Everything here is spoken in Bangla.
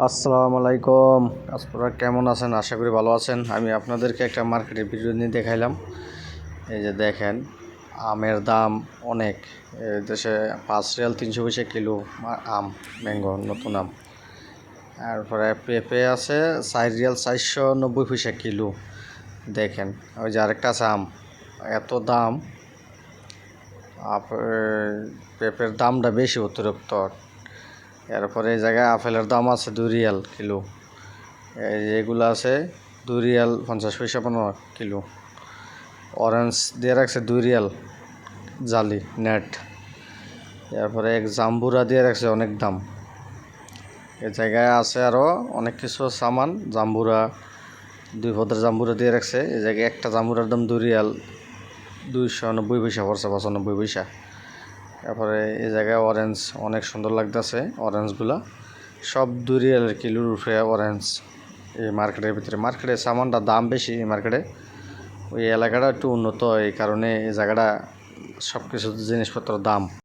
আসসালামু আলাইকুম। আপনারা কেমন আছেন? আশা করি ভালো আছেন। আমি আপনাদেরকে একটা মার্কেটের ভিডিও নিয়ে দেখাইলাম। এই যে দেখেন, আমের দাম অনেক। দেশে 5 রিয়াল 300 পয়সা কিলো আম, ম্যাঙ্গো, নতুন আম। তারপরে পেঁপে আছে 4 রিয়াল 490 পয়সা কিলো। দেখেন, ওই যে আরেকটা আছে আম, এত দাম। পেঁপের দামটা বেশি অতিরিক্ত। এরপরে এই জায়গায় আপেলের দাম আছে 2 রিয়াল কিলো। এগুলো আছে 2 রিয়াল 50 পয়সা 15 কিলো। অরেঞ্জ দিয়ে রাখছে 2 রিয়াল জালি নেট। এরপরে এক জাম্বুরা দিয়ে রাখছে অনেক দাম। এই জায়গায় আছে আরও অনেক কিছু সামান। জাম্বুরা 2 পদের জাম্বুরা দিয়ে রাখছে। এই জায়গায় একটা জাম্বুরার দাম 2 রিয়াল 290 পয়সা পড়ছে, 95 পয়সা। তারপরে এই জায়গায় অরেঞ্জ অনেক সুন্দর লাগতেছে। অরেঞ্জগুলা সব 2 রিয়ালের কিলোর উপরে অরেঞ্জ। এই মার্কেটের ভিতরে মার্কেটের সামানটা দাম বেশি। এই মার্কেটে ওই এলাকাটা একটু উন্নত, এই কারণে এই জায়গাটা সব কিছু জিনিসপত্র দাম।